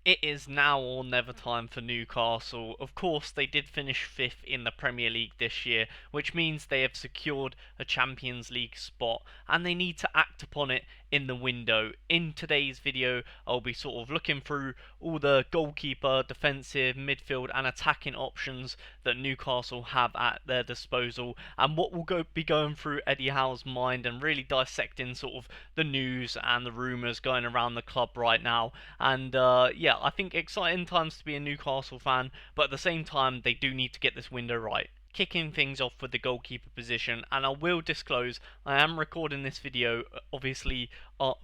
It is now or never time for Newcastle. Of course, they did finish 5th in the Premier League this year, which means they have secured a Champions League spot and they need to act upon it in the window. In today's video, I'll be sort of looking through all the goalkeeper, defensive, midfield, and attacking options that Newcastle have at their disposal, and what will be going through Eddie Howe's mind and really dissecting sort of the news and the rumours going around the club right now. And yeah, I think exciting times to be a Newcastle fan, but at the same time, they do need to get this window right. Kicking things off with the goalkeeper position, and I will disclose I am recording this video obviously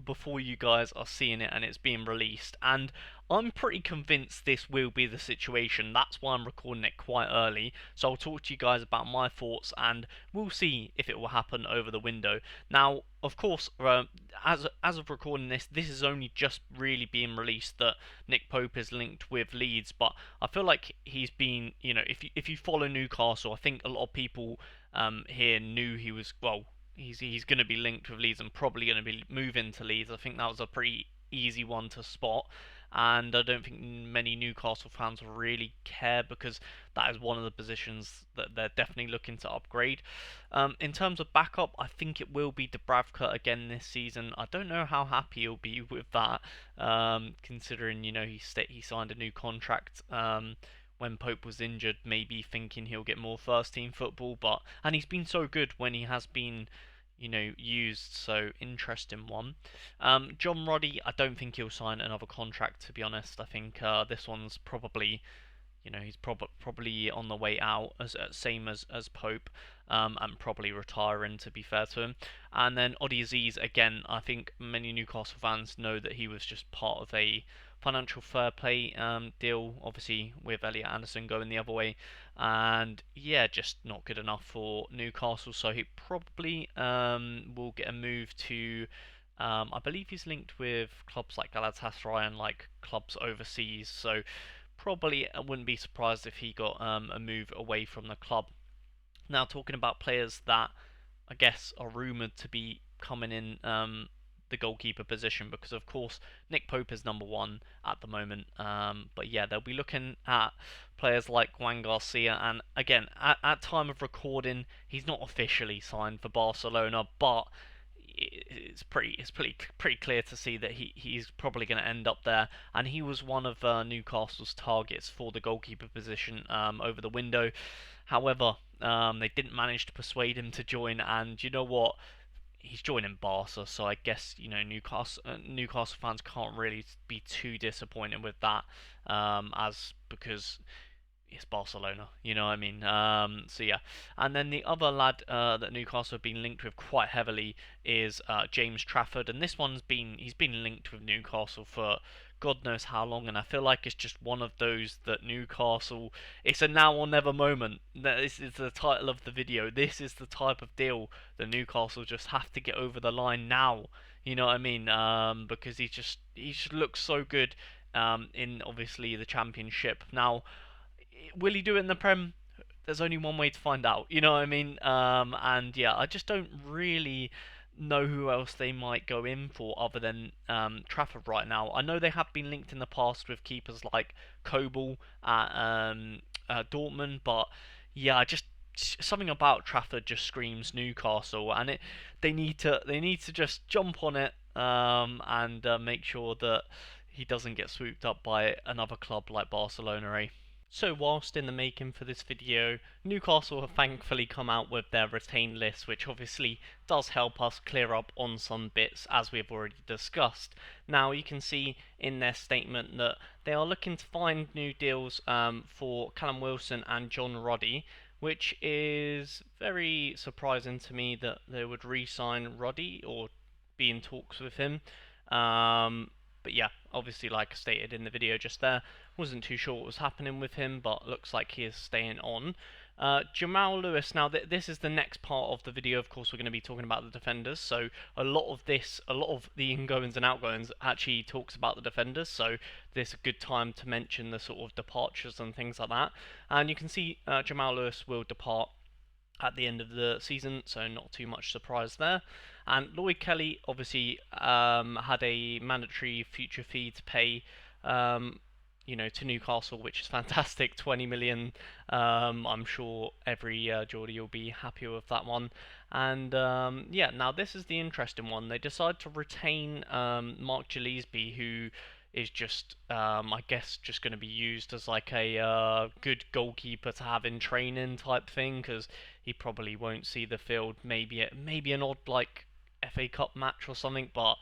before you guys are seeing it and it's being released, and I'm pretty convinced this will be the situation. That's why I'm recording it quite early, so I'll talk to you guys about my thoughts and we'll see if it will happen over the window. Now, of course, as of recording this, this is only just really being released that Nick Pope is linked with Leeds, but I feel like he's been, you know, if you follow Newcastle, I think a lot of people here knew he was, well, he's going to be linked with Leeds and probably going to be moving to Leeds. I think that was a pretty easy one to spot, and I don't think many Newcastle fans really care because that is one of the positions that they're definitely looking to upgrade. In terms of backup, I think it will be Dubravka again this season. I don't know how happy he'll be with that, considering he signed a new contract. When Pope was injured, maybe thinking he'll get more first team football, and he's been so good when he has been, used. So interesting one. John Roddy, I don't think he'll sign another contract. To be honest, I think this one's probably, he's probably on the way out, as same as Pope, and probably retiring. To be fair to him, and then Odi Aziz again. I think many Newcastle fans know that he was just part of a financial fair play deal, obviously with Elliot Anderson going the other way, and yeah, just not good enough for Newcastle. So he probably will get a move to. I believe he's linked with clubs like Galatasaray and like clubs overseas. So probably I wouldn't be surprised if he got a move away from the club. Now, talking about players that I guess are rumoured to be coming in the goalkeeper position, because of course Nick Pope is number one at the moment. But yeah, they'll be looking at players like Juan Garcia, and again, at time of recording, he's not officially signed for Barcelona, but it's pretty clear to see that he's probably going to end up there, and he was one of Newcastle's targets for the goalkeeper position over the window. However, they didn't manage to persuade him to join, and you know what? He's joining Barca, so I guess Newcastle fans can't really be too disappointed with that, as because it's Barcelona, you know what I mean? So yeah, and then the other lad that Newcastle have been linked with quite heavily is James Trafford, and he's been linked with Newcastle for God knows how long, and I feel like it's just one of those that Newcastle, it's a now or never moment. This is the title of the video. This is the type of deal that Newcastle just have to get over the line now. You know what I mean? Because he just looks so good in obviously the Championship now. Will he do it in the Prem? There's only one way to find out. You know what I mean? And yeah, I just don't really know who else they might go in for other than Trafford right now. I know they have been linked in the past with keepers like Kobel at Dortmund, but yeah, just something about Trafford just screams Newcastle, and they need to just jump on it and make sure that he doesn't get swooped up by another club like Barcelona. So whilst in the making for this video, Newcastle have thankfully come out with their retained list, which obviously does help us clear up on some bits as we've already discussed. Now you can see in their statement that they are looking to find new deals for Callum Wilson and John Roddy, which is very surprising to me that they would re-sign Roddy or be in talks with him. But yeah, obviously, like I stated in the video just there, wasn't too sure what was happening with him, but looks like he is staying on. Jamal Lewis, now this is the next part of the video. Of course, we're going to be talking about the defenders, so a lot of the ingoings and outgoings actually talks about the defenders, so this is a good time to mention the sort of departures and things like that. And you can see Jamal Lewis will depart at the end of the season, so not too much surprise there. And Lloyd Kelly obviously had a mandatory future fee to pay to Newcastle, which is fantastic. 20 million. I'm sure every Geordie will be happy with that one. And yeah, now this is the interesting one. They decide to retain Mark Gillespie, who is just, I guess, just going to be used as like a good goalkeeper to have in training type thing, because he probably won't see the field. Maybe an odd like FA Cup match or something, but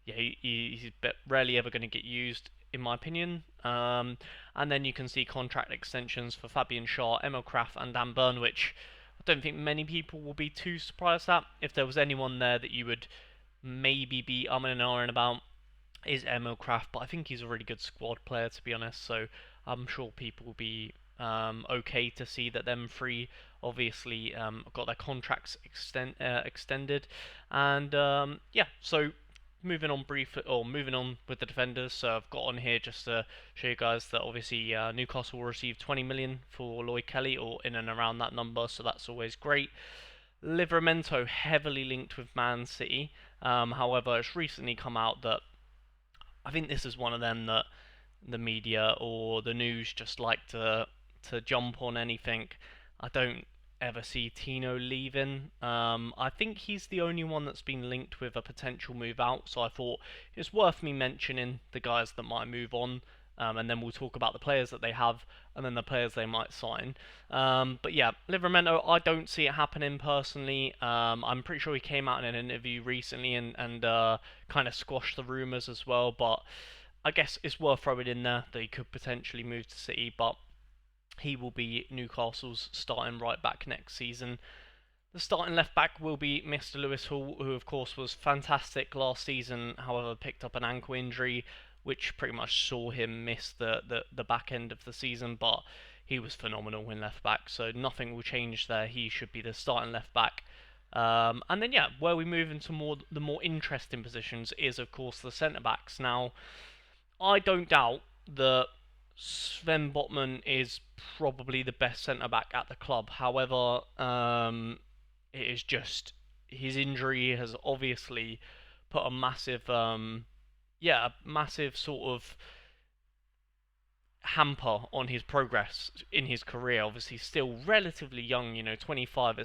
yeah, he's rarely ever going to get used, in my opinion. And then you can see contract extensions for Fabian Schär, Emil Kraft, and Dan Burn, which I don't think many people will be too surprised at. If there was anyone there that you would maybe be umming and ahhing about, is Emil Kraft, but I think he's a really good squad player, to be honest, so I'm sure people will be okay to see that them three obviously got their contracts extended. And yeah, so moving on with the defenders. So I've got on here just to show you guys that obviously Newcastle will receive 20 million for Lloyd Kelly, or in and around that number, so that's always great. Livramento heavily linked with Man City. However, it's recently come out that I think this is one of them that the media or the news just like to jump on anything. I don't ever see Tino leaving. I think he's the only one that's been linked with a potential move out, so I thought it's worth me mentioning the guys that might move on, and then we'll talk about the players that they have and then the players they might sign. But yeah, Livramento, I don't see it happening personally. I'm pretty sure he came out in an interview recently and kind of squashed the rumours as well, but I guess it's worth throwing in there that he could potentially move to City, but he will be Newcastle's starting right back next season. The starting left back will be Mr. Lewis Hall, who of course was fantastic last season, however picked up an ankle injury, which pretty much saw him miss the back end of the season, but he was phenomenal in left back, so nothing will change there. He should be the starting left back. And then yeah, where we move into the more interesting positions is of course the centre backs. Now, I don't doubt that Sven Botman is probably the best centre back at the club. However, it is just his injury has obviously put a massive, massive sort of hamper on his progress in his career. Obviously, still relatively young, 25.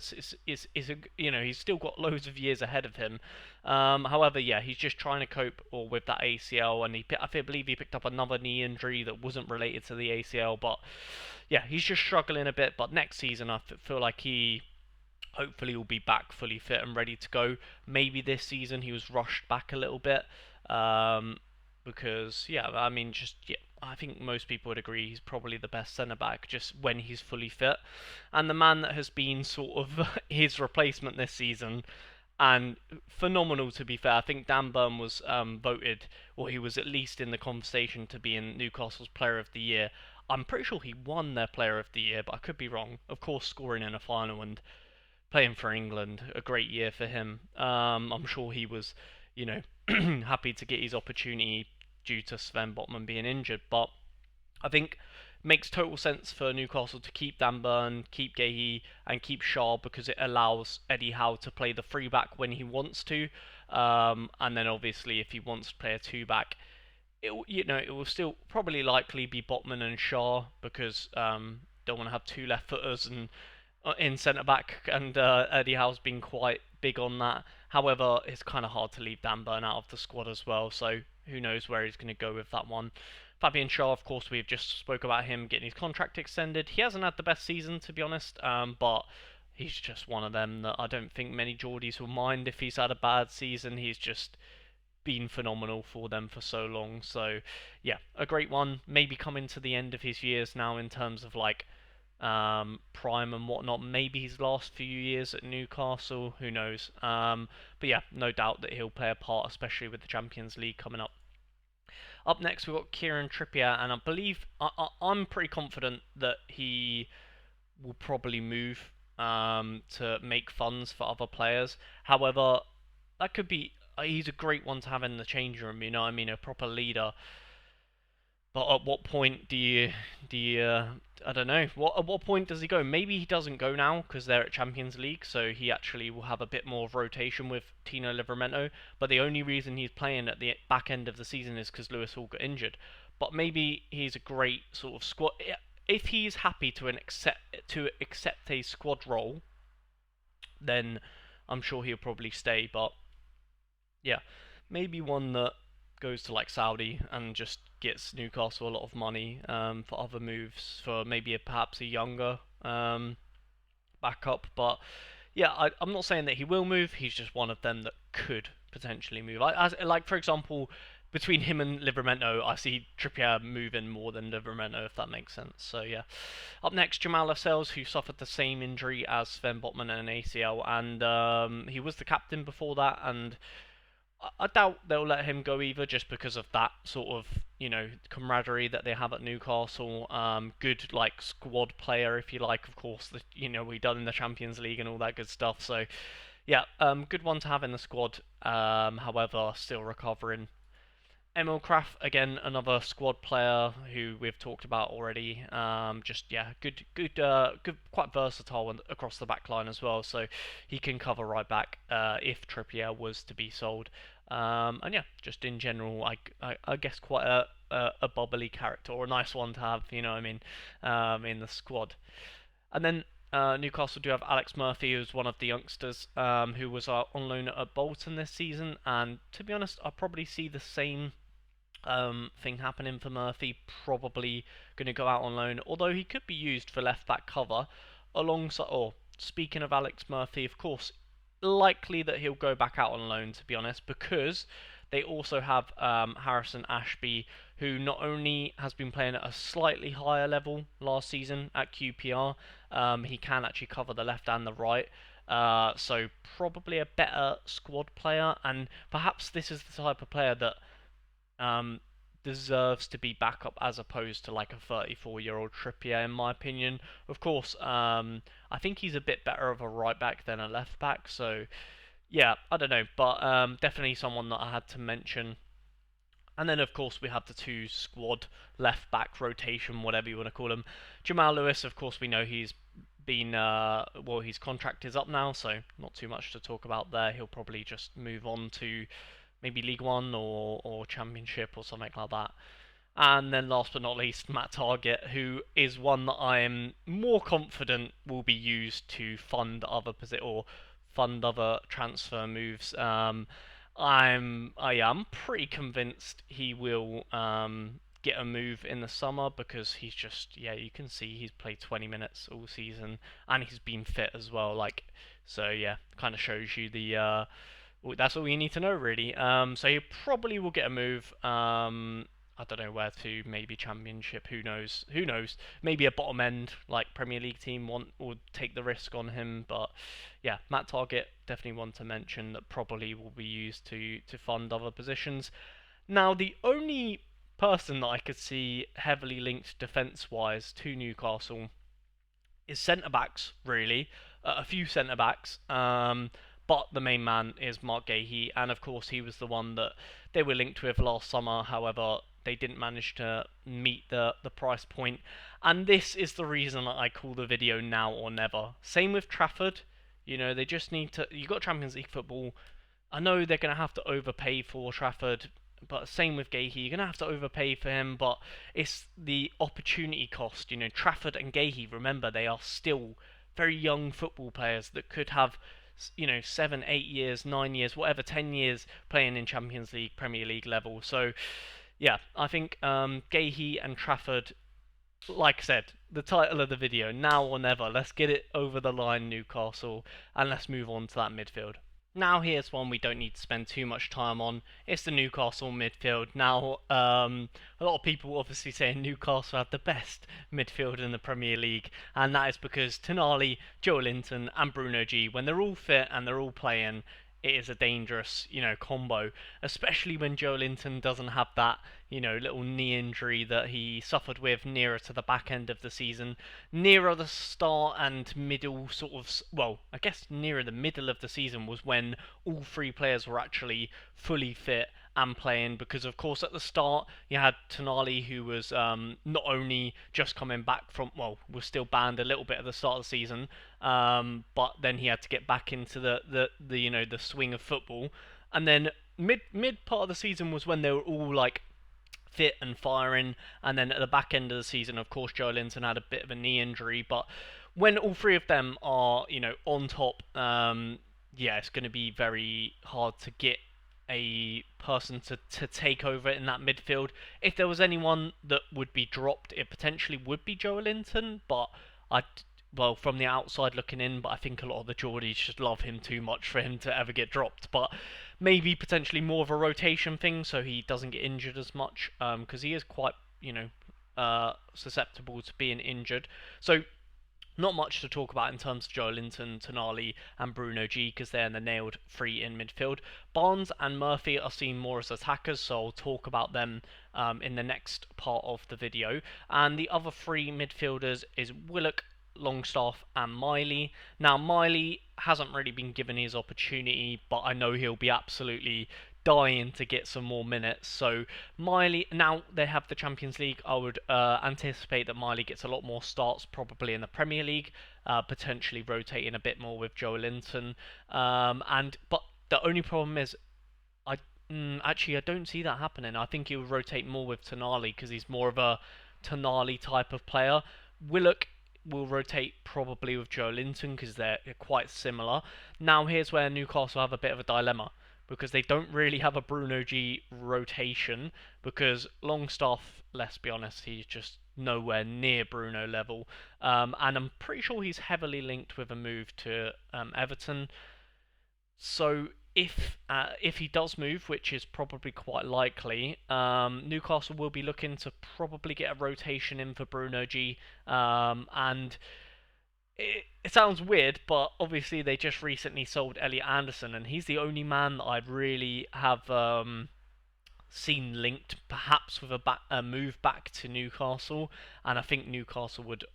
He's still got loads of years ahead of him. However, yeah, he's just trying to cope with that ACL, and I believe he picked up another knee injury that wasn't related to the ACL. But yeah, he's just struggling a bit. But next season, I feel like he hopefully will be back fully fit and ready to go. Maybe this season he was rushed back a little bit. Because yeah, I mean, I think most people would agree he's probably the best centre back just when he's fully fit. And the man that has been sort of his replacement this season, and phenomenal to be fair. I think Dan Burn was voted, or he was at least in the conversation to be in Newcastle's Player of the Year. I'm pretty sure he won their Player of the Year, but I could be wrong. Of course, scoring in a final and playing for England, a great year for him. I'm sure he was, happy to get his opportunity due to Sven Botman being injured, but I think it makes total sense for Newcastle to keep Dan Burn, keep Gahey, and keep Schär, because it allows Eddie Howe to play the 3-back when he wants to, and then obviously if he wants to play a 2-back, it will still probably likely be Botman and Schär, because don't want to have two left footers and in centre back, and Eddie Howe's been quite big on that. However, it's kind of hard to leave Dan Burn out of the squad as well, so who knows where he's going to go with that one. Fabian Schär, of course, we've just spoke about him getting his contract extended. He hasn't had the best season, to be honest, but he's just one of them that I don't think many Geordies will mind if he's had a bad season. He's just been phenomenal for them for so long. So, yeah, a great one. Maybe coming to the end of his years now in terms of like prime and whatnot. Maybe his last few years at Newcastle, who knows. But yeah, no doubt that he'll play a part, especially with the Champions League coming up. Up next, we've got Kieran Trippier, and I believe I'm pretty confident that he will probably move to make funds for other players. However, that could be he's a great one to have in the change room. I mean, a proper leader. But at what point do you I don't know. At what point does he go? Maybe he doesn't go now because they're at Champions League, so he actually will have a bit more of rotation with Tino Livramento. But the only reason he's playing at the back end of the season is because Lewis Hall got injured. but maybe he's a great sort of squad. If he's happy to accept a squad role, then I'm sure he'll probably stay. But yeah, maybe one that goes to like Saudi and just gets Newcastle a lot of money for other moves for maybe perhaps a younger backup. But yeah, I'm not saying that he will move. He's just one of them that could potentially move. Like for example, between him and Livramento, I see Trippier moving more than Livramento, if that makes sense. So yeah. Up next, Jamal Lascelles, who suffered the same injury as Sven Botman and an ACL, and he was the captain before that, and I doubt they'll let him go either, just because of that sort of camaraderie that they have at Newcastle. Good like squad player, if you like. Of course, we done in the Champions League and all that good stuff. So yeah, good one to have in the squad. However, still recovering. Emil Kraft, again, another squad player who we've talked about already. Just yeah, good, quite versatile across the back line as well. So he can cover right back if Trippier was to be sold. And yeah, just in general, I guess quite a bubbly character, or a nice one to have. You know what I mean, in the squad. And then Newcastle do have Alex Murphy, who's one of the youngsters, who was on loan at Bolton this season. And to be honest, I probably see the same thing happening for Murphy. Probably going to go out on loan, although he could be used for left back cover alongside. Or speaking of Alex Murphy, of course, likely that he'll go back out on loan, to be honest, because they also have Harrison Ashby, who not only has been playing at a slightly higher level last season at QPR, he can actually cover the left and the right. So probably a better squad player, and perhaps this is the type of player that deserves to be backup as opposed to like a 34-year-old Trippier, in my opinion. Of course, I think he's a bit better of a right back than a left back, so yeah, I don't know, but definitely someone that I had to mention. And then, of course, we have the two squad left back rotation, whatever you want to call them. Jamal Lewis, of course, we know he's been his contract is up now, so not too much to talk about there. He'll probably just move on to maybe League One or Championship or something like that. And then last but not least, Matt Targett, who is one that I am more confident will be used to fund other transfer moves. I'm pretty convinced he will get a move in the summer, because he's just, yeah, you can see he's played 20 minutes all season and he's been fit as well. Like, so yeah, kind of shows you the that's all you need to know, really. So he probably will get a move. I don't know where to. Maybe Championship. Who knows? Who knows? Maybe a bottom end like Premier League team would take the risk on him. But yeah, Matt Targett, definitely one to mention that probably will be used to fund other positions. Now, the only person that I could see heavily linked defence-wise to Newcastle is centre backs. Really, a few centre backs. But the main man is Mark Gahey, and of course he was the one that they were linked with last summer. However, they didn't manage to meet the price point, and this is the reason that I call the video now or never. Same with Trafford. They just need to. You got Champions League football. I know they're going to have to overpay for Trafford, but same with Gahey. You're going to have to overpay for him, but it's the opportunity cost. Trafford and Gahey, remember, they are still very young football players that could have 7, 8 years, 9 years, whatever, 10 years playing in Champions League, Premier League level. So, yeah, I think Gahey and Trafford, like I said, the title of the video, now or never. Let's get it over the line, Newcastle, and let's move on to that midfield. Now here's one we don't need to spend too much time on. It's the Newcastle midfield. Now, a lot of people obviously saying Newcastle have the best midfield in the Premier League, and that is because Tonali, Joe Linton, and Bruno G, when they're all fit and they're all playing, it is a dangerous, combo, especially when Joe Linton doesn't have that, little knee injury that he suffered with nearer to the back end of the season. Nearer the start and middle sort of, well, I guess nearer the middle of the season was when all three players were actually fully fit and playing, because of course at the start you had Tonali, who was not only just coming back from, well, was still banned a little bit at the start of the season, but then he had to get back into the swing of football, and then mid part of the season was when they were all like fit and firing. And then at the back end of the season, of course, Joe Linton had a bit of a knee injury. But when all three of them are, on top, yeah, it's going to be very hard to get a person to take over in that midfield. If there was anyone that would be dropped, it potentially would be Joe Linton, but I, well, from the outside looking in, but I think a lot of the Geordies just love him too much for him to ever get dropped. But maybe potentially more of a rotation thing, so he doesn't get injured as much, because he is quite, susceptible to being injured. So not much to talk about in terms of Joe Linton, Tonali, and Bruno G, because they're in the nailed three in midfield. Barnes and Murphy are seen more as attackers, so I'll talk about them in the next part of the video. And the other three midfielders is Willock, Longstaff, and Miley. Now, Miley hasn't really been given his opportunity, but I know he'll be absolutely dying to get some more minutes. So Miley, now they have the Champions League, I would anticipate that Miley gets a lot more starts probably in the Premier League, potentially rotating a bit more with Joe Linton. But the only problem is, actually I don't see that happening. I think he would rotate more with Tonali because he's more of a Tonali type of player. Willock will rotate probably with Joe Linton because they're quite similar. Now here's where Newcastle have a bit of a dilemma, because they don't really have a Bruno G rotation, because Longstaff, let's be honest, he's just nowhere near Bruno level, and I'm pretty sure he's heavily linked with a move to Everton. So if he does move, which is probably quite likely, Newcastle will be looking to probably get a rotation in for Bruno G, and it sounds weird, but obviously they just recently sold Elliot Anderson, and he's the only man that I really have seen linked, perhaps with a move back to Newcastle, and I think Newcastle would,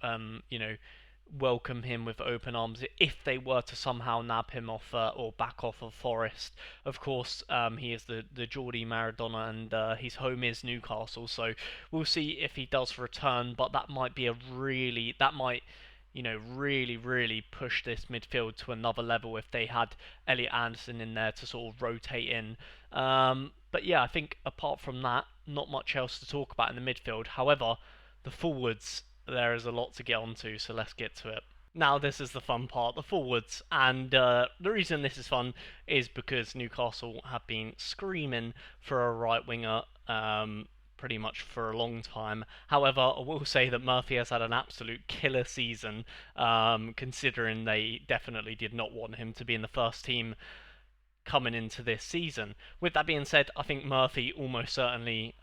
welcome him with open arms if they were to somehow nab him off or back off of Forest. Of course, he is the Geordie Maradona, and his home is Newcastle, so we'll see if he does return. But that might be really push this midfield to another level if they had Elliot Anderson in there to sort of rotate in. But yeah, I think apart from that, not much else to talk about in the midfield. However, the forwards, there is a lot to get onto, so let's get to it. Now this is the fun part, the forwards, and the reason this is fun is because Newcastle have been screaming for a right winger pretty much for a long time. However, I will say that Murphy has had an absolute killer season, considering they definitely did not want him to be in the first team coming into this season. With that being said, I think Murphy almost certainly,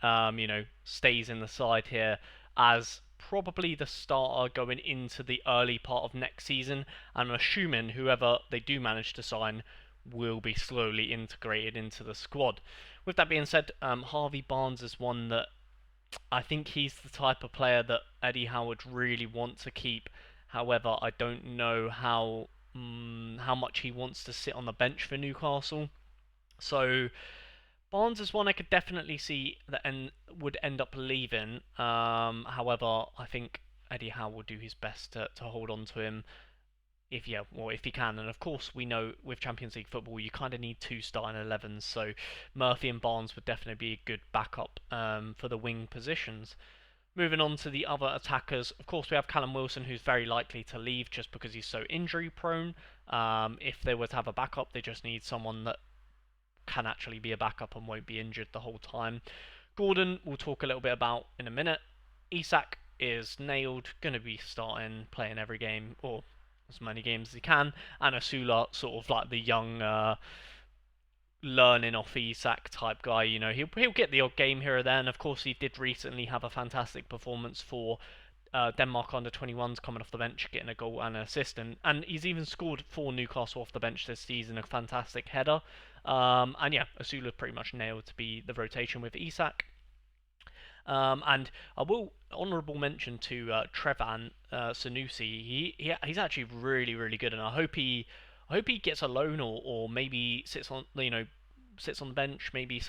stays in the side here as probably the starter going into the early part of next season, and I'm assuming whoever they do manage to sign will be slowly integrated into the squad. With that being said, Harvey Barnes is one that I think he's the type of player that Eddie Howe would really want to keep. However, I don't know how much he wants to sit on the bench for Newcastle. So Barnes is one I could definitely see that would end up leaving. However, I think Eddie Howe will do his best to hold on to him if he can. And of course, we know with Champions League football, you kind of need two starting 11s. So Murphy and Barnes would definitely be a good backup for the wing positions. Moving on to the other attackers, of course, we have Callum Wilson, who's very likely to leave just because he's so injury prone. If they were to have a backup, they just need someone that can actually be a backup and won't be injured the whole time. Gordon, we'll talk a little bit about in a minute. Isak is nailed, going to be starting, playing every game, or as many games as he can. And Asula, sort of like the young learning off Isak type guy. He'll get the odd game here or there, and of course he did recently have a fantastic performance for Denmark under 21s, coming off the bench, getting a goal and an assist, and he's even scored for Newcastle off the bench this season, a fantastic header. And yeah, Asula pretty much nailed to be the rotation with Isak. And I will honourable mention to Trevan Sanusi. He's actually really good, and I hope he gets a loan or maybe sits on sits on the bench, maybe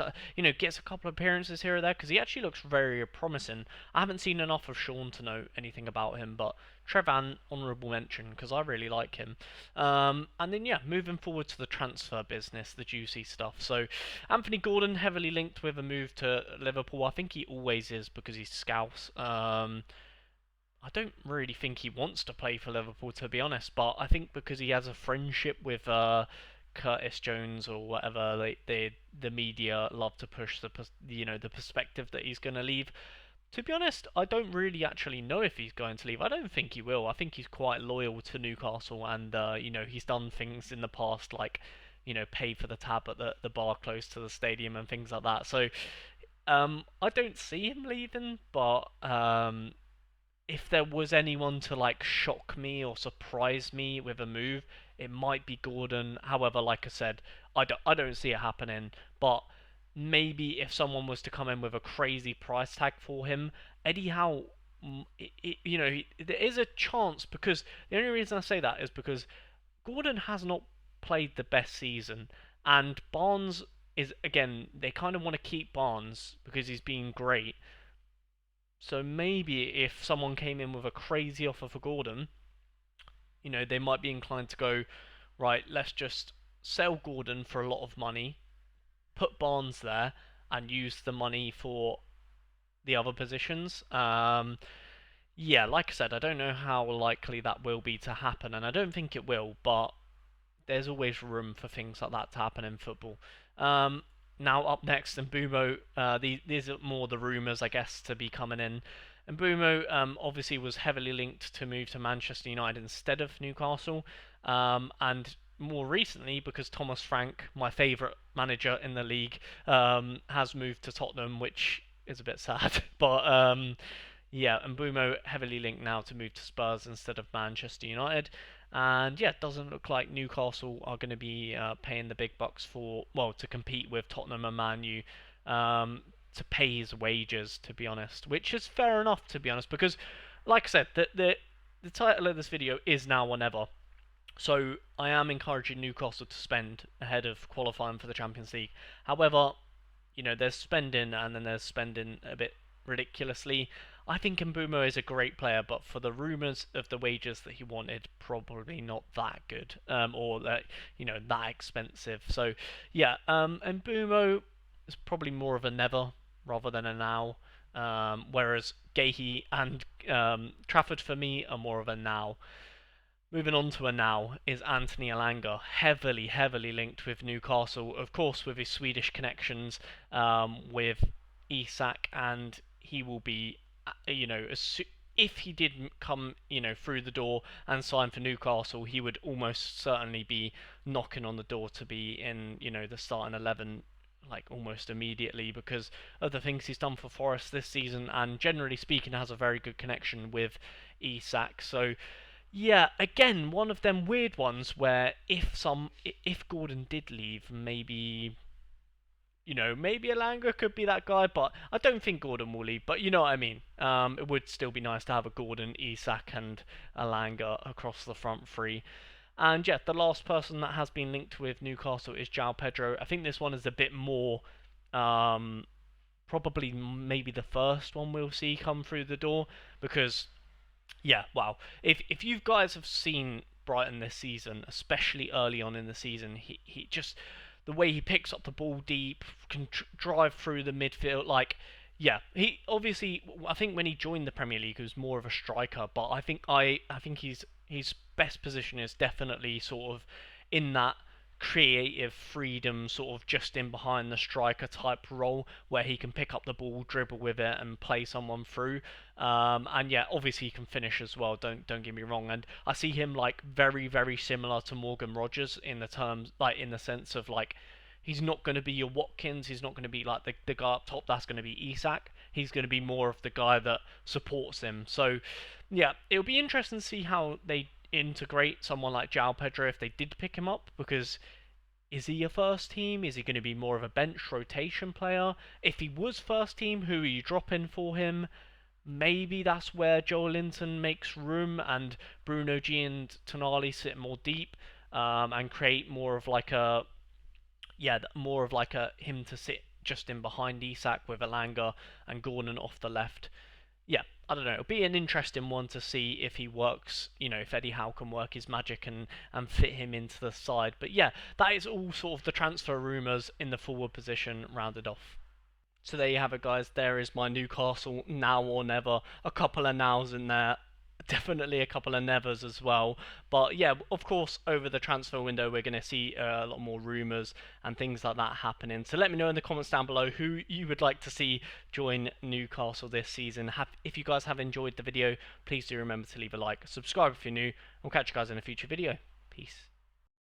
gets a couple of appearances here or there because he actually looks very promising. I haven't seen enough of Sean to know anything about him, but Trevan, honourable mention because I really like him. And then moving forward to the transfer business, the juicy stuff. So Anthony Gordon heavily linked with a move to Liverpool. I think he always is because he's Scouse. I don't really think he wants to play for Liverpool, to be honest, but I think because he has a friendship with Curtis Jones or whatever, the media love to push the perspective that he's going to leave. To be honest, I don't really actually know if he's going to leave. I don't think he will. I think he's quite loyal to Newcastle, and he's done things in the past like pay for the tab at the bar close to the stadium and things like that. So I don't see him leaving, but if there was anyone to like shock me or surprise me with a move, it might be Gordon. However, like I said, I don't see it happening. But maybe if someone was to come in with a crazy price tag for him, Eddie Howe, there is a chance because the only reason I say that is because Gordon has not played the best season, and Barnes is again they kind of want to keep Barnes because he's been great. So maybe if someone came in with a crazy offer for Gordon, they might be inclined to go, right, let's just sell Gordon for a lot of money, put Barnes there, and use the money for the other positions. Like I said, I don't know how likely that will be to happen, and I don't think it will, but there's always room for things like that to happen in football. Now up next, Mbeumo. These are more the rumours, I guess, to be coming in. Mbeumo obviously was heavily linked to move to Manchester United instead of Newcastle, and more recently because Thomas Frank, my favourite manager in the league, has moved to Tottenham, which is a bit sad. But Mbeumo heavily linked now to move to Spurs instead of Manchester United. And it doesn't look like Newcastle are going to be paying the big bucks to compete with Tottenham and Man U to pay his wages, to be honest, which is fair enough, to be honest, because, like I said, the title of this video is Now or Never. So I am encouraging Newcastle to spend ahead of qualifying for the Champions League. However, there's spending and then there's spending a bit ridiculously. I think Mbeumo is a great player, but for the rumours of the wages that he wanted, probably not that good, or that that expensive. So Mbeumo is probably more of a never rather than a now. Whereas Gahey and Trafford for me are more of a now. Moving on to a now is Anthony Elanga, heavily linked with Newcastle, of course with his Swedish connections with Isak, and he will be, if he didn't come, through the door and sign for Newcastle, he would almost certainly be knocking on the door to be in, the starting 11 like almost immediately because of the things he's done for Forest this season, and generally speaking has a very good connection with Isak. So again, one of them weird ones where if Gordon did leave, maybe Elanga could be that guy, but I don't think Gordon will leave. But you know what I mean. It would still be nice to have a Gordon, Isak, and Elanga across the front three. And the last person that has been linked with Newcastle is João Pedro. I think this one is a bit more, probably maybe the first one we'll see come through the door because. If you guys have seen Brighton this season, especially early on in the season, he just the way he picks up the ball deep, can drive through the midfield, he obviously I think when he joined the Premier League he was more of a striker, but I think his best position is definitely sort of in that creative freedom, sort of just in behind the striker type role where he can pick up the ball, dribble with it, and play someone through. Obviously he can finish as well. Don't get me wrong. And I see him very similar to Morgan Rogers in the sense of he's not going to be your Watkins. He's not going to be the guy up top. That's going to be Isak. He's going to be more of the guy that supports him. So it'll be interesting to see how they integrate someone like João Pedro if they did pick him up, because is he a first team? Is he going to be more of a bench rotation player? If he was first team, who are you dropping for him? Maybe that's where Joel Linton makes room and Bruno G and Tonali sit more deep and create more of yeah, more of like a him to sit just in behind Isak with Elanga and Gordon off the left. Yeah, I don't know. It'll be an interesting one to see if he works, if Eddie Howe can work his magic and fit him into the side. But yeah, that is all sort of the transfer rumours in the forward position rounded off. So there you have it, guys. There is my Newcastle now or never. A couple of nows in there. Definitely a couple of nevers as well. But yeah, of course, over the transfer window, we're going to see a lot more rumours and things like that happening. So let me know in the comments down below who you would like to see join Newcastle this season. If you guys have enjoyed the video, please do remember to leave a like, subscribe if you're new. We'll catch you guys in a future video. Peace.